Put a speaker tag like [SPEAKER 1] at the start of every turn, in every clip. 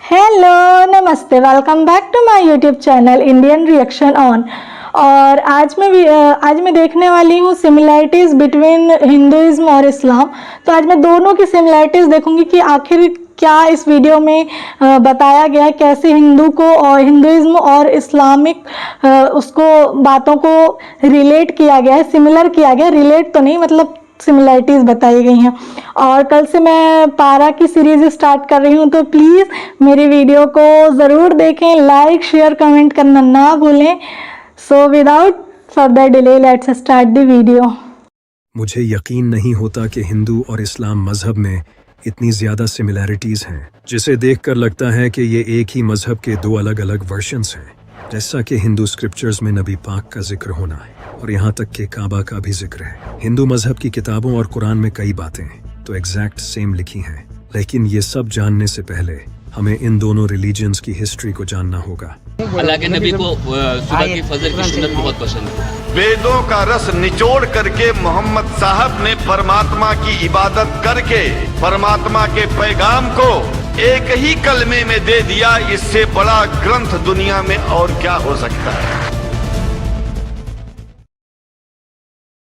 [SPEAKER 1] Hello नमस्ते, welcome back to my YouTube channel Indian reaction on. और आज मैं देखने वाली हूँ सिमिलैरिटीज़ बिटवीन हिंदुइज्म और इस्लाम। तो आज मैं दोनों की सिमिलैरिटीज़ देखूंगी कि आखिर क्या इस वीडियो में बताया गया है, कैसे हिंदू को और हिंदुइज्म और इस्लामिक उसको बातों को रिलेट किया गया है, सिमिलर किया गया, रिलेट तो नहीं मतलब सिमिलैरिटीज़ बताई गई हैं। और कल से मैं पारा की सीरीज़ स्टार्ट कर रही हूँ, तो प्लीज़ मेरी वीडियो को ज़रूर देखें, लाइक शेयर कमेंट करना ना भूलें। So without further delay let's start the video.
[SPEAKER 2] मुझे यकीन नहीं होता कि हिंदू और इस्लाम मज़हब में इतनी ज़्यादा सिमिलैरिटीज़ हैं, जिसे देखकर लगता है कि ये एक ही मज़हब के दो अलग अलग वर्जन्स हैं। जैसा कि हिंदू स्क्रिप्चर्स में नबी पाक का जिक्र होना है और यहाँ तक कि काबा का भी जिक्र है। हिंदू मज़हब की किताबों और कुरान में कई बातें तो एग्जैक्ट सेम लिखी हैं, लेकिन ये सब जानने से पहले हमें इन दोनों रिलीजन्स की हिस्ट्री को जानना होगा।
[SPEAKER 3] अल्लाह के नबी को सुबह की फजर की सुन्नत बहुत पसंद है।
[SPEAKER 4] वेदों का रस निचोड़ करके मोहम्मद साहब ने परमात्मा की इबादत करके परमात्मा के पैगाम को एक ही कलमे में दे दिया। इससे बड़ा ग्रंथ दुनिया में और क्या हो सकता है।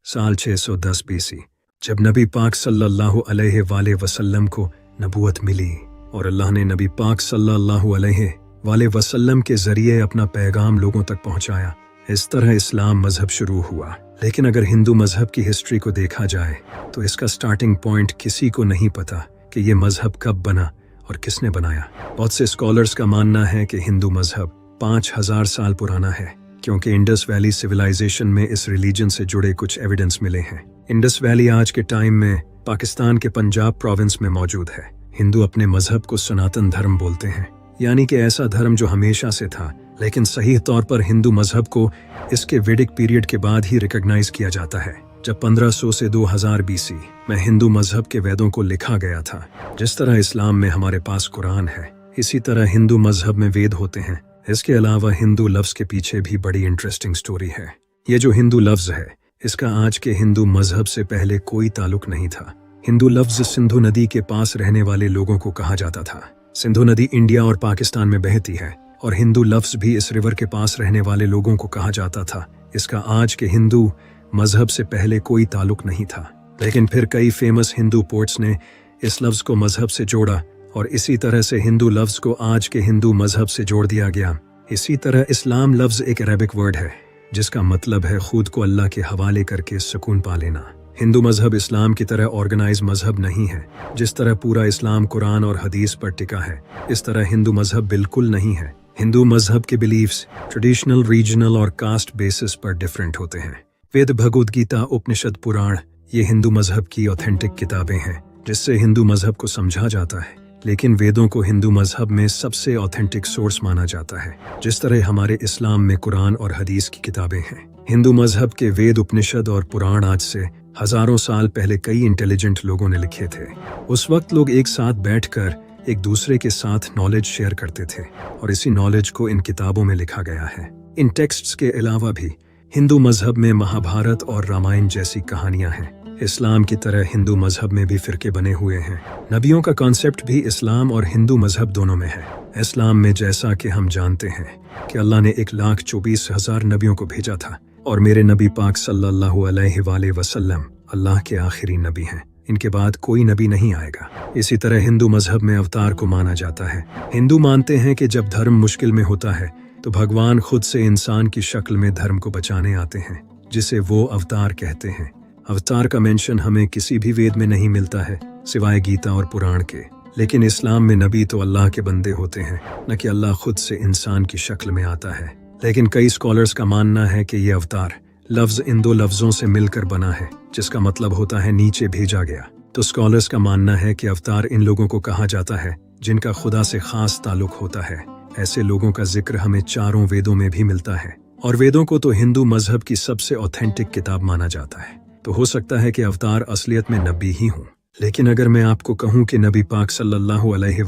[SPEAKER 2] साल 610 BC जब नबी पाक सल्लल्लाहु अलैहि वसल्लम को नबूवत मिली और अल्लाह ने नबी पाक सल्लल्लाहु अलैहि वसल्लम के जरिए अपना पैगाम लोगों तक पहुंचाया, इस तरह इस्लाम मजहब शुरू हुआ। लेकिन अगर हिंदू मजहब की हिस्ट्री को देखा जाए तो इसका स्टार्टिंग पॉइंट किसी को नहीं पता कि ये मजहब कब बना और किसने बनाया। बहुत से स्कॉलर्स का मानना है कि हिंदू मजहब 5000 साल पुराना है, क्योंकि इंडस वैली सिविलाइजेशन में इस रिलीजन से जुड़े कुछ एविडेंस मिले हैं। इंडस वैली आज के टाइम में पाकिस्तान के पंजाब प्रोविंस में मौजूद है। हिंदू अपने मजहब को सनातन धर्म बोलते हैं, यानी कि ऐसा धर्म जो हमेशा से था, लेकिन सही तौर पर हिंदू मजहब को इसके वैदिक पीरियड के बाद ही रिकॉग्नाइज किया जाता है, जब 1500 से 2000 BC में हिंदू मजहब के वेदों को लिखा गया था। जिस तरह इस्लाम में हमारे पास कुरान है, इसी तरह हिंदू मजहब में वेद होते हैं। इसके अलावा हिंदू लफ्ज के पीछे भी बड़ी इंटरेस्टिंग स्टोरी है। ये जो हिंदू लफ्ज है, इसका आज के हिंदू मजहब से पहले कोई ताल्लुक नहीं था। हिंदू लफ्ज सिंधु नदी के पास रहने वाले लोगों को कहा जाता था। सिंधु नदी इंडिया और पाकिस्तान में बहती है और हिंदू लफ्ज भी इस रिवर के पास रहने वाले लोगों को कहा जाता था। इसका आज के हिंदू मजहब से पहले कोई ताल्लुक नहीं था, लेकिन फिर कई फेमस हिंदू पोर्ट्स ने इस लफ्ज को मजहब से जोड़ा और इसी तरह से हिंदू लफ्ज को आज के हिंदू मजहब से जोड़ दिया गया। इसी तरह इस्लाम लफ्ज एक अरबिक वर्ड है जिसका मतलब है खुद को अल्लाह के हवाले करके सुकून पा लेना। हिंदू मजहब इस्लाम की तरह ऑर्गेनाइज मजहब नहीं है। जिस तरह पूरा इस्लाम कुरान और हदीस पर टिका है, इस तरह हिंदू मजहब बिल्कुल नहीं है। हिंदू मजहब के बिलीफ्स ट्रेडिशनल, रीजनल और कास्ट बेसिस पर डिफरेंट होते हैं। वेद, भगवद गीता, उपनिषद, पुराण ये हिंदू मजहब की ऑथेंटिक किताबें हैं जिससे हिंदू मजहब को समझा जाता है। लेकिन वेदों को हिंदू मजहब में सबसे ऑथेंटिक सोर्स माना जाता है, जिस तरह हमारे इस्लाम में कुरान और हदीस की किताबें हैं। हिंदू मजहब के वेद, उपनिषद और पुराण आज से हजारों साल पहले कई इंटेलिजेंट लोगों ने लिखे थे। उस वक्त लोग एक साथ बैठकर एक दूसरे के साथ नॉलेज शेयर करते थे और इसी नॉलेज को इन किताबों में लिखा गया है। इन टेक्स्ट्स के अलावा भी हिंदू मजहब में महाभारत और रामायण जैसी कहानियां हैं। इस्लाम की तरह हिंदू मजहब में भी फिरके बने हुए हैं। नबियों का कॉन्सेप्ट भी इस्लाम और हिंदू मजहब दोनों में है। इस्लाम में जैसा कि हम जानते हैं कि अल्लाह ने 1,24,000 नबियों को भेजा था और मेरे नबी पाक सल्लल्लाहु अलैहि वसल्लम अल्लाह के आखिरी नबी हैं। इनके बाद कोई नबी नहीं आएगा। इसी तरह हिंदू मजहब में अवतार को माना जाता है। हिंदू मानते हैं कि जब धर्म मुश्किल में होता है तो भगवान खुद से इंसान की शक्ल में धर्म को बचाने आते हैं, जिसे वो अवतार कहते हैं। अवतार का मेंशन हमें किसी भी वेद में नहीं मिलता है सिवाय गीता और पुराण के। लेकिन इस्लाम में नबी तो अल्लाह के बंदे होते हैं, न कि अल्लाह खुद से इंसान की शक्ल में आता है। लेकिन कई स्कॉलर्स का मानना है कि ये अवतार लफ्ज इन दो लफ्जों से मिलकर बना है, जिसका मतलब होता है नीचे भेजा गया। तो स्कॉलर्स का मानना है कि अवतार इन लोगों को कहा जाता है जिनका खुदा से खास ताल्लुक होता है। ऐसे लोगों का जिक्र हमें चारों वेदों में भी मिलता है और वेदों को तो हिंदू मजहब की सबसे ऑथेंटिक किताब माना जाता है। तो हो सकता है कि अवतार असलियत में नबी ही हूँ। लेकिन अगर मैं आपको कहूँ कि नबी पाक सल्लल्लाहु अलैहि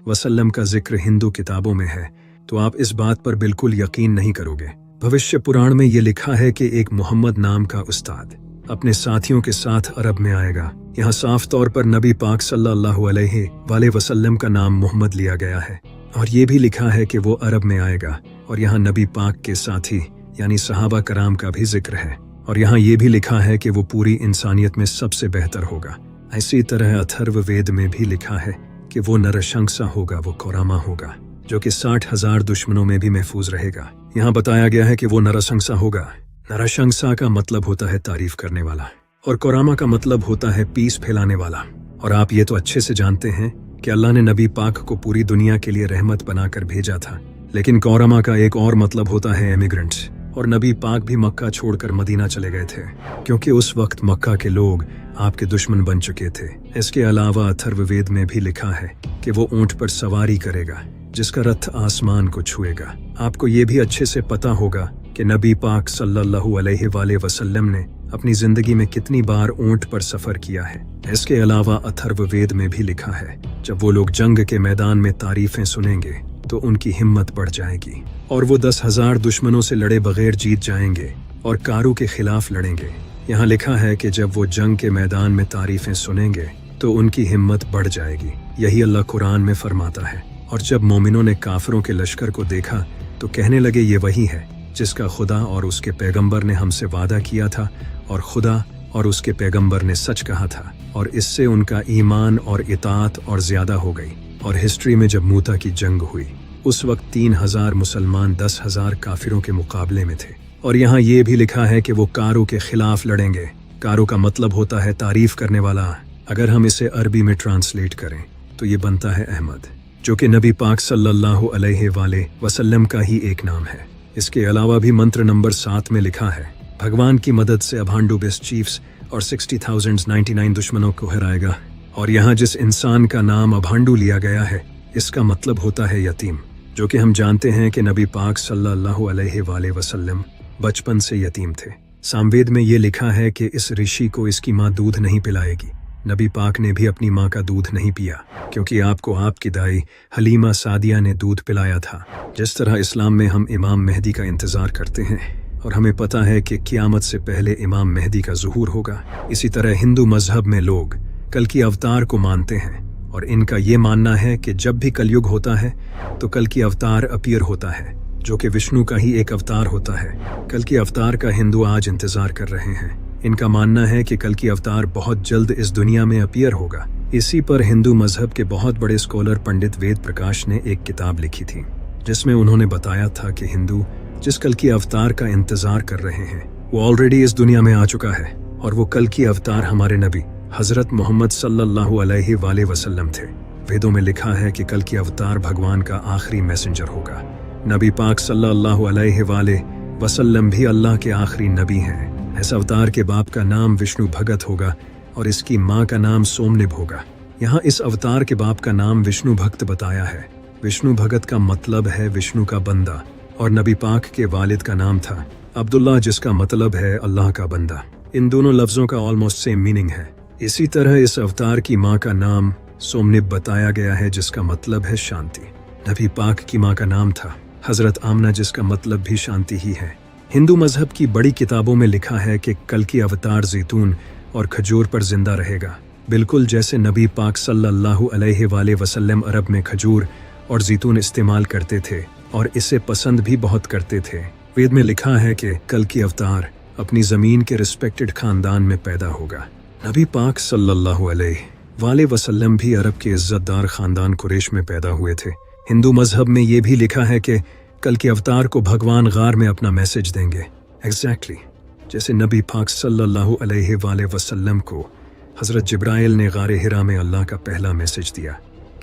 [SPEAKER 2] वसल्लम का जिक्र हिंदू किताबों में है, तो आप इस बात पर बिल्कुल यकीन नहीं करोगे। भविष्य पुराण में ये लिखा है कि एक मोहम्मद नाम का उस्ताद अपने साथियों के साथ अरब में आएगा। यहाँ साफ तौर पर नबी पाक सल्लल्लाहु अलैहि वसल्लम का नाम मोहम्मद लिया गया है। और ये भी लिखा है कि वो अरब में आएगा, और यहाँ नबी पाक के साथी यानी सहाबा कराम का भी जिक्र है, और यहाँ ये भी लिखा है कि वो पूरी इंसानियत में सबसे बेहतर होगा। इसी तरह अथर्ववेद में भी लिखा है कि वो नरशंसा होगा, वो कोरामा होगा, जो कि 60,000 दुश्मनों में भी महफूज रहेगा। यहाँ बताया गया है कि वो नरशंसा होगा। नरशंसा का मतलब होता है तारीफ करने वाला, और कोरामा का मतलब होता है पीस फैलाने वाला। और आप ये तो अच्छे से जानते हैं कि अल्लाह ने नबी पाक को पूरी दुनिया के लिए रहमत बनाकर भेजा था, लेकिन कोरामा का एक और मतलब होता है एमिग्रेंट्स। और नबी पाक भी मक्का छोड़कर मदीना चले गए थे, क्योंकि उस वक्त मक्का के लोग आपके दुश्मन बन चुके थे। इसके अलावा अथर्ववेद में भी लिखा है कि वो ऊंट पर सवारी करेगा, जिसका रथ आसमान को छुएगा। आपको ये भी अच्छे से पता होगा कि नबी पाक सल्लल्लाहु अलैहि वसल्लम ने अपनी जिंदगी में कितनी बार ऊंट पर सफर किया है। इसके अलावा अथर्ववेद में भी लिखा है, जब वो लोग जंग के मैदान में तारीफें सुनेंगे तो उनकी हिम्मत बढ़ जाएगी, और वो 10,000 दुश्मनों से लड़े बगैर जीत जाएंगे और कारू के खिलाफ लड़ेंगे। यहाँ लिखा है कि जब वो जंग के मैदान में तारीफें सुनेंगे तो उनकी हिम्मत बढ़ जाएगी। यही अल्लाह कुरान में फरमाता है। और जब मोमिनों ने काफिरों के लश्कर को देखा तो कहने लगे, ये वही है जिसका खुदा और उसके पैगंबर ने हमसे वादा किया था, और खुदा और उसके पैगंबर ने सच कहा था, और इससे उनका ईमान और इताअत और ज्यादा हो गई। और हिस्ट्री में जब मूता की जंग हुई, उस वक्त 3,000 मुसलमान 10,000 काफिरों के मुकाबले में थे। और यहाँ ये भी लिखा है कि वो कारू के खिलाफ लड़ेंगे। कारू का मतलब होता है तारीफ करने वाला। अगर हम इसे अरबी में ट्रांसलेट करें तो ये बनता है अहमद, जो कि नबी पाक सल्लल्लाहु अलैहि वसल्लम का ही एक नाम है। इसके अलावा भी मंत्र नंबर 7 में लिखा है, भगवान की मदद से अभांडू बेस्ट चीफ्स और 60,099 दुश्मनों को हराएगा। और यहाँ जिस इंसान का नाम अभांडू लिया गया है, इसका मतलब होता है यतीम, जो कि हम जानते हैं कि नबी पाक सल्लल्लाहु अलैहि वसल्लम बचपन से यतीम थे। सामवेद में ये लिखा है कि इस ऋषि को इसकी माँ दूध नहीं पिलाएगी। नबी पाक ने भी अपनी माँ का दूध नहीं पिया, क्योंकि आपको आपकी दाई हलीमा सादिया ने दूध पिलाया था। जिस तरह इस्लाम में हम इमाम मेहदी का इंतज़ार करते हैं और हमें पता है कि क़यामत से पहले इमाम मेहदी का ज़ुहूर होगा, इसी तरह हिंदू मजहब में लोग कल की अवतार को मानते हैं, और इनका ये मानना है कि जब भी कलयुग होता है तो कल की अवतार अपीयर होता है, जो कि विष्णु का ही एक अवतार होता है। कल की अवतार का हिंदू आज इंतजार कर रहे हैं। इनका मानना है कि कल की अवतार बहुत जल्द इस दुनिया में अपीयर होगा। इसी पर हिंदू मजहब के बहुत बड़े स्कॉलर पंडित वेद प्रकाश ने एक किताब लिखी थी, जिसमें उन्होंने बताया था कि हिंदू जिस कल की अवतार का इंतजार कर रहे हैं वो ऑलरेडी इस दुनिया में आ चुका है, और वो कल की अवतार हमारे नबी हजरत मोहम्मद सल्लल्लाहु अलैहि वसल्लम थे। वेदों में लिखा है कि कल की अवतार भगवान का आखिरी मैसेंजर होगा। नबी पाक सल्लल्लाहु अलैहि वसल्लम भी अल्लाह के आखिरी नबी हैं। इस अवतार के बाप का नाम विष्णु भगत होगा और इसकी माँ का नाम सोमनिब होगा। यहाँ इस अवतार के बाप का नाम विष्णु भक्त बताया है। विष्णु भगत का मतलब है विष्णु का बंदा, और नबी पाक के वालिद का नाम था अब्दुल्ला, जिसका मतलब है अल्लाह का बंदा। इन दोनों लफ्जों का ऑलमोस्ट सेम मीनिंग है। इसी तरह इस अवतार की माँ का नाम सोमनिब बताया गया है, जिसका मतलब है शांति। नबी पाक की माँ का नाम था हजरत आमना, जिसका मतलब भी शांति ही है। हिंदू मजहब की बड़ी किताबों में लिखा है कि कल की अवतार जैतून और खजूर पर जिंदा रहेगा, बिल्कुल जैसे नबी पाक सल्लल्लाहु अलैहि वसल्लम अरब में खजूर और जैतून इस्तेमाल करते थे और इसे पसंद भी बहुत करते थे। वेद में लिखा है कि कल की अवतार अपनी ज़मीन के रिस्पेक्टेड खानदान में पैदा होगा। नबी पाक सल्लल्लाहु अलैहि वसल्लम भी अरब के इज्जतदार खानदान कुरैश में पैदा हुए थे। हिंदू मजहब में ये भी लिखा है कि कल के अवतार को भगवान गार में अपना मैसेज देंगे, एग्जैक्टली जैसे नबी पाक सल्लल्लाहु अलैहि वसल्लम को हज़रत जिब्राइल ने गारे हिरा में अल्लाह का पहला मैसेज दिया।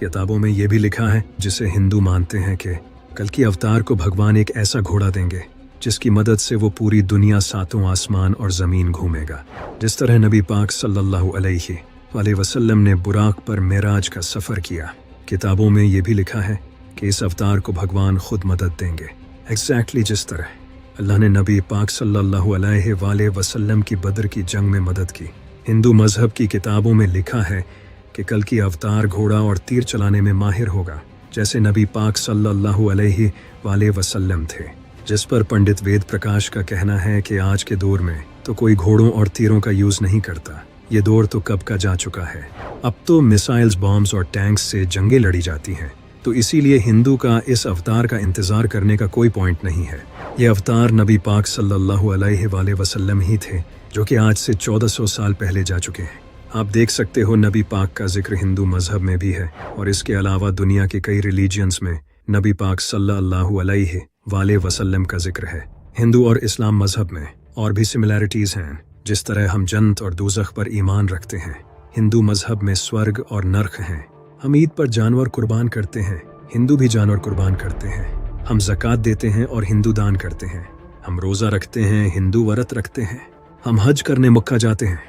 [SPEAKER 2] किताबों में ये भी लिखा है, जिसे हिंदू मानते हैं, कि कल की अवतार को भगवान एक ऐसा घोड़ा देंगे जिसकी मदद से वो पूरी दुनिया, सातों आसमान और ज़मीन घूमेगा। जिस तरह नबी पाक सल्लल्लाहु अलैहि वसल्लम ने बुराक पर मेराज का सफ़र किया, किताबों में ये भी लिखा है कि इस अवतार को भगवान खुद मदद देंगे, एग्जैक्टली जिस तरह अल्लाह ने नबी पाक सल्लल्लाहु अलैहि वसल्लम की बदर की जंग में मदद की। हिंदू मजहब की किताबों में लिखा है कि कल की अवतार घोड़ा और तीर चलाने में माहिर होगा, जैसे नबी पाक सल्लल्लाहु अलैहि वसल्लम थे। जिस पर पंडित वेद प्रकाश का कहना है कि आज के दौर में तो कोई घोड़ों और तीरों का यूज़ नहीं करता, ये दौर तो कब का जा चुका है। अब तो मिसाइल्स, बॉम्ब्स और टैंक्स से जंगें लड़ी जाती हैं। तो इसीलिए हिंदू का इस अवतार का इंतज़ार करने का कोई पॉइंट नहीं है। ये अवतार नबी पाक सल्लल्लाहु अलैहि वसल्लम ही थे, जो कि आज से 1400 साल पहले जा चुके हैं। आप देख सकते हो नबी पाक का जिक्र हिंदू मजहब में भी है, और इसके अलावा दुनिया के कई रिलीजियंस में नबी पाक सल्लल्लाहु अलैहि वसल्लम का जिक्र है। हिंदू और इस्लाम मजहब में और भी सिमिलैरिटीज़ हैं। जिस तरह हम जन्नत और दोज़ख पर ईमान रखते हैं, हिंदू मजहब में स्वर्ग और नरक हैं। हम ईद पर जानवर कुर्बान करते हैं, हिंदू भी जानवर कुर्बान करते हैं। हम ज़कात देते हैं और हिंदू दान करते हैं। हम रोज़ा रखते हैं, हिंदू व्रत रखते हैं। हम हज करने मक्का जाते हैं।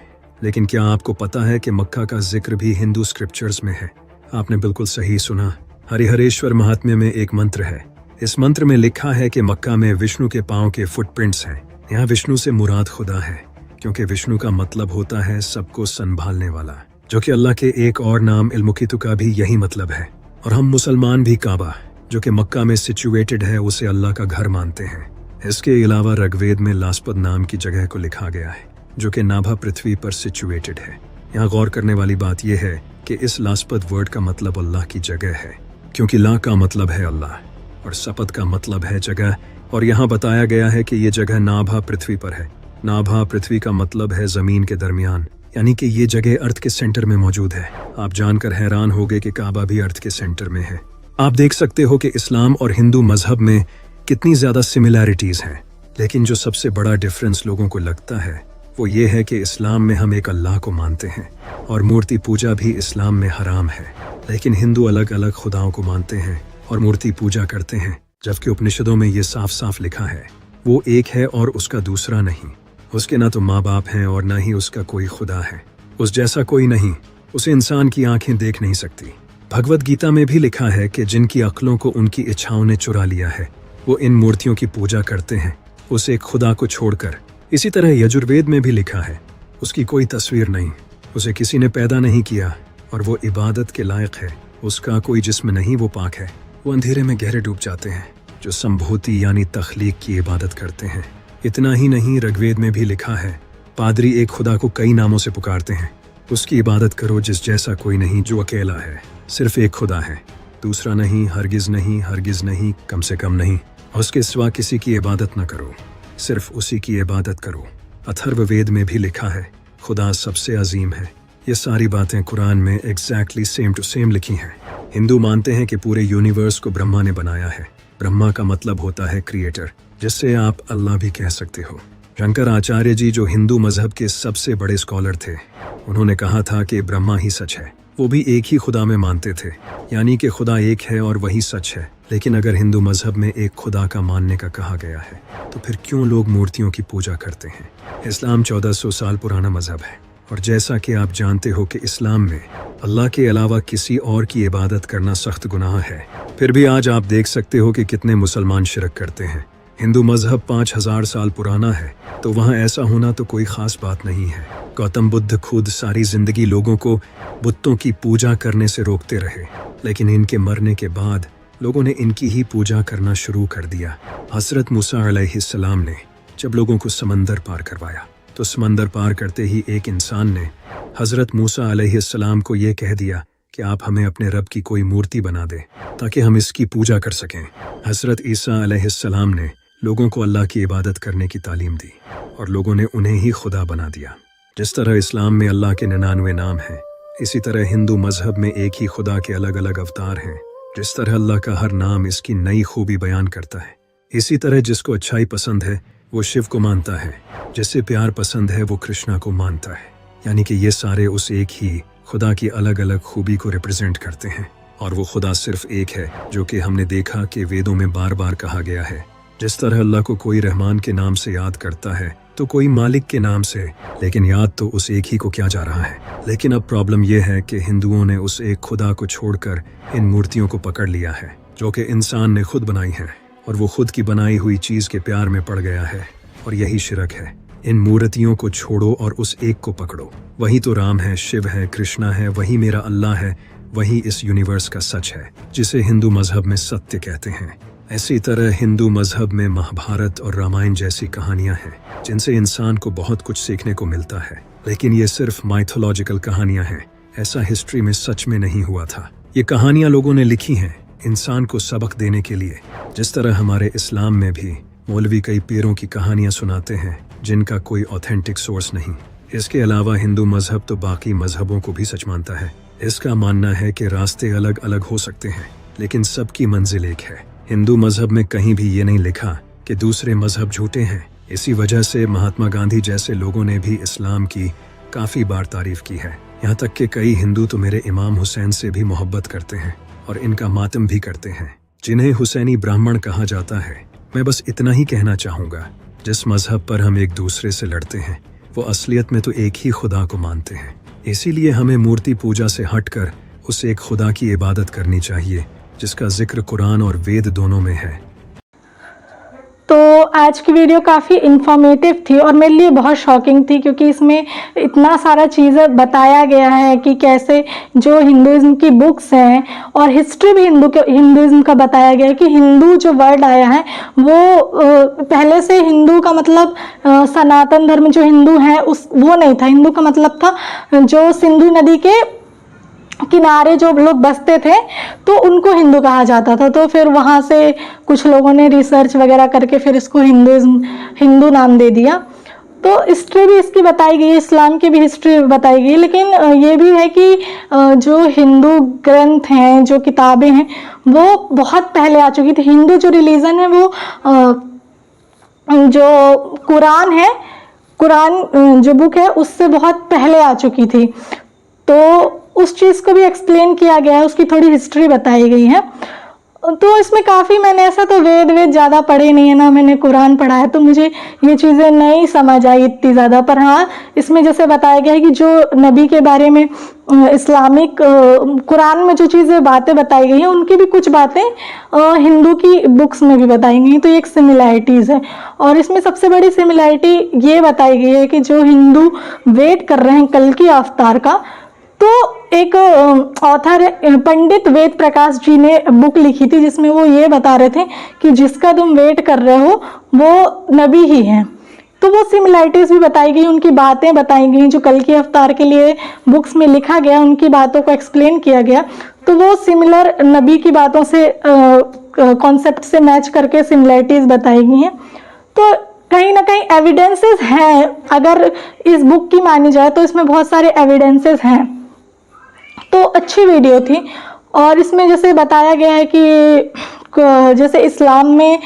[SPEAKER 2] लेकिन क्या आपको पता है कि मक्का का जिक्र भी हिंदू स्क्रिप्चर्स में है? आपने बिल्कुल सही सुना। हरिहरेश्वर महात्म्य में एक मंत्र है। इस मंत्र में लिखा है कि मक्का में विष्णु के पाँव के फुटप्रिंट्स हैं। यहाँ विष्णु से मुराद खुदा है, क्योंकि विष्णु का मतलब होता है सबको संभालने वाला, जो कि अल्लाह के एक और नाम इल्मुकितु का भी यही मतलब है। और हम मुसलमान भी काबा, जो कि मक्का में सिचुएटेड है, उसे अल्लाह का घर मानते हैं। इसके अलावा ऋग्वेद में लास्पद नाम की जगह को लिखा गया है, जो कि नाभा पृथ्वी पर सिचुएटेड है। यहाँ गौर करने वाली बात यह है कि इस लास्पद वर्ड का मतलब अल्लाह की जगह है, क्योंकि ला का मतलब है अल्लाह और सपद का मतलब है जगह। और यहाँ बताया गया है कि ये जगह नाभा पृथ्वी पर है। नाभा पृथ्वी का मतलब है जमीन के दरमियान, यानी कि ये जगह अर्थ के सेंटर में मौजूद है। आप जानकर हैरान होगे कि काबा भी अर्थ के सेंटर में है। आप देख सकते हो कि इस्लाम और हिंदू मजहब में कितनी ज्यादा सिमिलैरिटीज हैं, लेकिन जो सबसे बड़ा डिफरेंस लोगों को लगता है वो ये है कि इस्लाम में हम एक अल्लाह को मानते हैं और मूर्ति पूजा भी इस्लाम में हराम है, लेकिन हिंदू अलग अलग खुदाओं को मानते हैं और मूर्ति पूजा करते हैं। जबकि उपनिषदों में ये साफ साफ लिखा है वो एक है और उसका दूसरा नहीं। उसके ना तो माँ बाप हैं और ना ही उसका कोई खुदा है। उस जैसा कोई नहीं, उसे इंसान की आंखें देख नहीं सकती। भगवत गीता में भी लिखा है कि जिनकी अक्लों को उनकी इच्छाओं ने चुरा लिया है वो इन मूर्तियों की पूजा करते हैं, उस एक खुदा को छोड़कर। इसी तरह यजुर्वेद में भी लिखा है उसकी कोई तस्वीर नहीं, उसे किसी ने पैदा नहीं किया और वो इबादत के लायक है। उसका कोई जिस्म नहीं, वो पाक है। वो अंधेरे में गहरे डूब जाते हैं जो संभूति यानी तख्लीक की इबादत करते हैं। इतना ही नहीं, ऋग्वेद में भी लिखा है पादरी एक खुदा को कई नामों से पुकारते हैं। उसकी इबादत करो जिस जैसा कोई नहीं, जो अकेला है। सिर्फ एक खुदा है, दूसरा नहीं, हरगिज नहीं, हरगिज नहीं, कम से कम नहीं। उसके सिवा किसी की इबादत न करो, सिर्फ उसी की इबादत करो। अथर्ववेद में भी लिखा है खुदा सबसे अजीम है। ये सारी बातें कुरान में एग्जैक्टली सेम टू सेम लिखी हैं। हिंदू मानते हैं कि पूरे यूनिवर्स को ब्रह्मा ने बनाया है। ब्रह्मा का मतलब होता है क्रिएटर, जिससे आप अल्लाह भी कह सकते हो। शंकराचार्य जी, जो हिंदू मजहब के सबसे बड़े स्कॉलर थे, उन्होंने कहा था कि ब्रह्मा ही सच है। वो भी एक ही खुदा में मानते थे, यानी कि खुदा एक है और वही सच है। लेकिन अगर हिंदू मजहब में एक खुदा का मानने का कहा गया है तो फिर क्यों लोग मूर्तियों की पूजा करते हैं? इस्लाम 1400 साल पुराना मजहब है, और जैसा कि आप जानते हो कि इस्लाम में अल्लाह के अलावा किसी और की इबादत करना सख्त गुनाह है। फिर भी आज आप देख सकते हो कि कितने मुसलमान शिरक करते हैं। हिंदू मजहब 5000 साल पुराना है, तो वहाँ ऐसा होना तो कोई खास बात नहीं है। गौतम बुद्ध खुद सारी जिंदगी लोगों को बुतों की पूजा करने से रोकते रहे, लेकिन इनके मरने के बाद लोगों ने इनकी ही पूजा करना शुरू कर दिया। हज़रत मूसा अलैहिस्सलाम ने जब लोगों को समंदर पार करवाया, तो समंदर पार करते ही एक इंसान ने हज़रत मूसा अलैहिस्सलाम को ये कह दिया कि आप हमें अपने रब की कोई मूर्ति बना दें ताकि हम इसकी पूजा कर सकें। हज़रत ईसा अलैहिस्सलाम ने लोगों को अल्लाह की इबादत करने की तालीम दी और लोगों ने उन्हें ही खुदा बना दिया। जिस तरह इस्लाम में अल्लाह के 99 नाम हैं, इसी तरह हिंदू मजहब में एक ही खुदा के अलग अलग अवतार हैं। जिस तरह अल्लाह का हर नाम इसकी नई खूबी बयान करता है, इसी तरह जिसको अच्छाई पसंद है वो शिव को मानता है, जिसे प्यार पसंद है वो कृष्णा को मानता है। यानी कि ये सारे उस एक ही खुदा की अलग अलग खूबी को रिप्रेजेंट करते हैं, और वो खुदा सिर्फ एक है, जो कि हमने देखा कि वेदों में बार बार कहा गया है। जिस तरह अल्लाह को कोई रहमान के नाम से याद करता है तो कोई मालिक के नाम से, लेकिन याद तो उस एक ही को किया जा रहा है। लेकिन अब प्रॉब्लम यह है कि हिंदुओं ने उस एक खुदा को छोड़कर इन मूर्तियों को पकड़ लिया है, जो कि इंसान ने खुद बनाई है, और वो खुद की बनाई हुई चीज के प्यार में पड़ गया है, और यही शिरक है। इन मूर्तियों को छोड़ो और उस एक को पकड़ो। वही तो राम है, शिव है, कृष्णा है, वही मेरा अल्लाह है, वही इस यूनिवर्स का सच है, जिसे हिंदू मजहब में सत्य कहते हैं। इसी तरह हिंदू मजहब में महाभारत और रामायण जैसी कहानियां हैं, जिनसे इंसान को बहुत कुछ सीखने को मिलता है। लेकिन ये सिर्फ माइथोलॉजिकल कहानियां हैं, ऐसा हिस्ट्री में सच में नहीं हुआ था। ये कहानियां लोगों ने लिखी हैं इंसान को सबक देने के लिए। जिस तरह हमारे इस्लाम में भी मौलवी कई पीरों की कहानियां सुनाते हैं जिनका कोई ऑथेंटिक सोर्स नहीं। इसके अलावा हिंदू मजहब तो बाकी मजहबों को भी सच मानता है। इसका मानना है कि रास्ते अलग अलग हो सकते हैं लेकिन सबकी मंजिल एक है। हिंदू मजहब में कहीं भी ये नहीं लिखा कि दूसरे मजहब झूठे हैं। इसी वजह से महात्मा गांधी जैसे लोगों ने भी इस्लाम की काफ़ी बार तारीफ की है। यहाँ तक कि कई हिंदू तो मेरे इमाम हुसैन से भी मोहब्बत करते हैं और इनका मातम भी करते हैं, जिन्हें हुसैनी ब्राह्मण कहा जाता है। मैं बस इतना ही कहना चाहूँगा, जिस मजहब पर हम एक दूसरे से लड़ते हैं वो असलियत में तो एक ही खुदा को मानते हैं। इसीलिए हमें मूर्ति पूजा से हटकर उस एक खुदा की इबादत करनी चाहिए जिसका जिक्र कुरान और वेद दोनों में है।
[SPEAKER 1] तो आज की वीडियो काफ़ी इन्फॉर्मेटिव थी और मेरे लिए बहुत शॉकिंग थी, क्योंकि इसमें इतना सारा चीज़ें बताया गया है कि कैसे जो हिंदुज़्म की बुक्स हैं और हिस्ट्री भी हिंदुज़्म का बताया गया है कि हिंदू जो वर्ड आया है वो पहले से हिंदू का मतलब सनातन धर्म जो हिंदू है वो नहीं था। हिंदू का मतलब था जो सिंधु नदी के किनारे जो लोग बसते थे तो उनको हिंदू कहा जाता था। तो फिर वहाँ से कुछ लोगों ने रिसर्च वगैरह करके फिर इसको हिंदू नाम दे दिया। तो हिस्ट्री भी इसकी बताई गई है, इस्लाम की भी हिस्ट्री बताई गई है, लेकिन ये भी है कि जो हिंदू ग्रंथ हैं, जो किताबें हैं, वो बहुत पहले आ चुकी थी। हिंदू जो रिलीजन है वो जो कुरान है, कुरान जो बुक है उससे बहुत पहले आ चुकी थी। तो उस चीज़ को भी एक्सप्लेन किया गया है, उसकी थोड़ी हिस्ट्री बताई गई है। तो इसमें काफ़ी, मैंने ऐसा तो वेद ज़्यादा पढ़े नहीं है ना, मैंने कुरान पढ़ा है, तो मुझे ये चीज़ें नहीं समझ आई इतनी ज़्यादा। पर हाँ, इसमें जैसे बताया गया है कि जो नबी के बारे में इस्लामिक कुरान में जो चीज़ें बातें बताई गई हैं उनकी भी कुछ बातें हिंदू की बुक्स में भी बताई गई हैं। तो ये एक सिमिलैरिटीज़ है और इसमें सबसे बड़ी सिमिलैरिटी ये बताई गई है कि जो हिंदू वेट कर रहे हैं कल की अवतार का, तो एक ऑथर पंडित वेद प्रकाश जी ने बुक लिखी थी जिसमें वो ये बता रहे थे कि जिसका तुम वेट कर रहे हो वो नबी ही है। तो वो सिमिलैरिटीज़ भी बताई गई, उनकी बातें बताई गई जो कल के अवतार के लिए बुक्स में लिखा गया, उनकी बातों को एक्सप्लेन किया गया। तो वो सिमिलर नबी की बातों से कॉन्सेप्ट से मैच करके सिमिलैरिटीज़ बताई गई हैं। तो कहीं ना कहीं एविडेंसेस हैं, अगर इस बुक की मानी जाए तो इसमें बहुत सारे एविडेंसेस हैं। तो अच्छी वीडियो थी। और इसमें जैसे बताया गया है कि जैसे इस्लाम में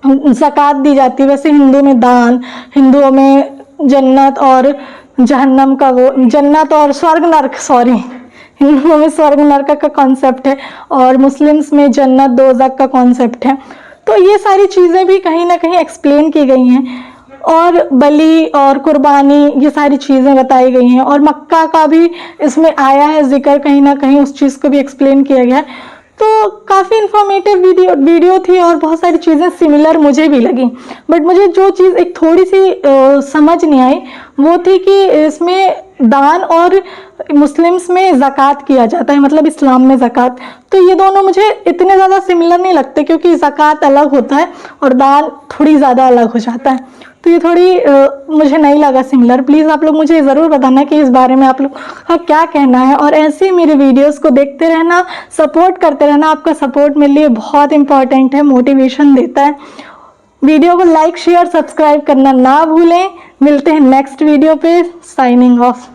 [SPEAKER 1] ज़कात दी जाती है, वैसे हिंदू में दान, हिंदुओं में जन्नत और जहन्नम का वो जन्नत और स्वर्ग नरक, सॉरी, हिंदुओं में स्वर्ग नरक का कॉन्सेप्ट है और मुस्लिम्स में जन्नत दोज़ख का कॉन्सेप्ट है। तो ये सारी चीज़ें भी कहीं ना कहीं एक्सप्लेन की गई हैं और बलि और कुर्बानी ये सारी चीज़ें बताई गई हैं और मक्का का भी इसमें आया है जिक्र, कहीं ना कहीं उस चीज़ को भी एक्सप्लेन किया गया है। तो काफ़ी इन्फॉर्मेटिव वीडियो थी और बहुत सारी चीज़ें सिमिलर मुझे भी लगी। बट मुझे जो चीज़ एक थोड़ी सी समझ नहीं आई वो थी कि इसमें दान और मुस्लिम्स में ज़कात किया जाता है, मतलब इस्लाम में ज़कात। तो ये दोनों मुझे इतने ज़्यादा सिमिलर नहीं लगते क्योंकि ज़कात अलग होता है और दान थोड़ी ज़्यादा अलग हो जाता है। तो ये थोड़ी मुझे नहीं लगा सिमिलर। प्लीज़ आप लोग मुझे ज़रूर बताना कि इस बारे में आप लोग का क्या कहना है और ऐसे ही मेरे वीडियोस को देखते रहना, सपोर्ट करते रहना। आपका सपोर्ट मेरे लिए बहुत इंपॉर्टेंट है, मोटिवेशन देता है। वीडियो को लाइक, शेयर, सब्सक्राइब करना ना भूलें। मिलते हैं नेक्स्ट वीडियो पे। Signing off.